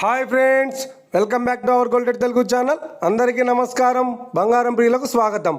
Hi friends, welcome back to our golden Telugu channel. అందరికీ నమస్కారం. బంగారం ప్రియులకు స్వాగతం.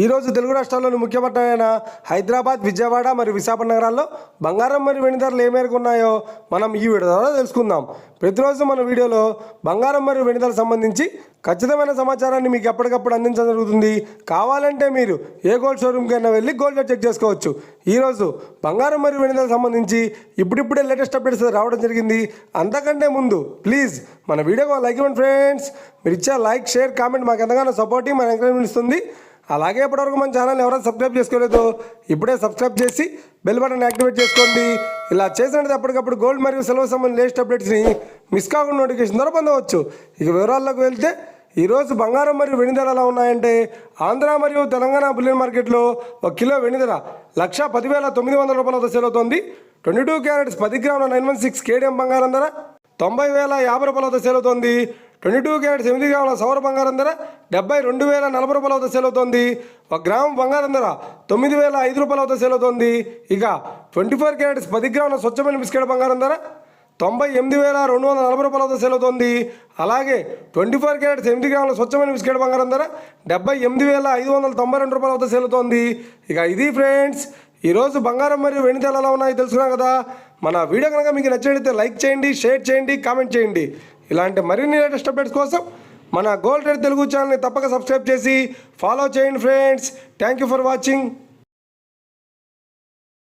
ఈరోజు తెలుగు రాష్ట్రాల్లోని ముఖ్య పట్టణమైన హైదరాబాద్, విజయవాడ మరియు విశాఖపట్నం నగరాల్లో బంగారం మరియు వెండి ధరలు ఏ మేరకు ఉన్నాయో మనం ఈ వీడియో ద్వారా తెలుసుకుందాం. ప్రతిరోజు మన వీడియోలో బంగారం మరియు వెండి ధరలకు సంబంధించి ఖచ్చితమైన సమాచారాన్ని మీకు ఎప్పటికప్పుడు అందించడం జరుగుతుంది. కావాలంటే మీరు ఏ గోల్డ్ షోరూమ్కి అయినా వెళ్ళి గోల్డ్ చెక్ చేసుకోవచ్చు. ఈరోజు బంగారం మరియు వెండి ధరలకు సంబంధించి ఇప్పుడిప్పుడే లేటెస్ట్ అప్డేట్స్ రావడం జరిగింది. అంతకంటే ముందు ప్లీజ్ మన వీడియోకి లైక్ ఇవ్వండి ఫ్రెండ్స్. మీరు ఇచ్చే లైక్, షేర్, కామెంట్ మాకు ఎంతగానో సపోర్టింగ్, మన ఎంకరేజ్మెంట్ ఇస్తుంది. అలాగే ఇప్పటివరకు మన ఛానల్ ఎవరైనా సబ్స్క్రైబ్ చేసుకోలేదో ఇప్పుడే సబ్స్క్రైబ్ చేసి బెల్ బటన్ యాక్టివేట్ చేసుకోండి. ఇలా చేసినట్టు ఎప్పటికప్పుడు గోల్డ్ మరియు సిల్వర్ సంబంధించిన లేటెస్ట్ అప్డేట్స్ని మిస్ కాకుండా నోటిఫికేషన్ ద్వారా పొందవచ్చు. ఇక వివరాల్లోకి వెళ్తే ఈరోజు బంగారం మరియు వెండి ధర ఎలా ఉన్నాయంటే, ఆంధ్ర మరియు తెలంగాణ బులియన్ మార్కెట్లో 1 కిలో వెండి ధర 1,10,900 రూపాయలతో సేల్ అవుతోంది. 22 క్యారెట్స్ 10 గ్రాముల 916 కేడిఎం బంగారం ధర 90,050 రూపాయలతో సేల్ అవుతోంది. 22 క్యారెట్స్ 8 గ్రాముల సౌర బంగారం ధర 72,040 రూపాయలతో సేల్ అవుతోంది. 1 గ్రాము బంగారం ధర 9,005 రూపాయలతో సేల్ అవుతోంది. ఇక 24 క్యారెట్స్ 10 గ్రాముల స్వచ్ఛమైన బిస్కెట్ బంగారం ధర 98,240 రూపాయలతో సేల్ అవుతోంది. అలాగే 24 క్యారెట్స్ 8 గ్రాముల స్వచ్ఛమైన బిస్కెట్ బంగారం ధర 78,592 రూపాయలతో సేల్ అవుతోంది. ఇక ఇది ఫ్రెండ్స్, ఈరోజు బంగారం మరియు వెండి ధరలు ఎలా ఉన్నాయో తెలుసుకున్నాం కదా. మన వీడియో కనుక మీకు నచ్చినట్లయితే లైక్ చేయండి, షేర్ చేయండి, కామెంట్ చేయండి. ఇలాంటి మరిన్ని లేటెస్ట్ అప్డేట్స్ కోసం మన గోల్డ్ తెలుగు ఛానల్ని తప్పక సబ్స్క్రైబ్ చేసి ఫాలో చేయండి friends. Thank you for watching.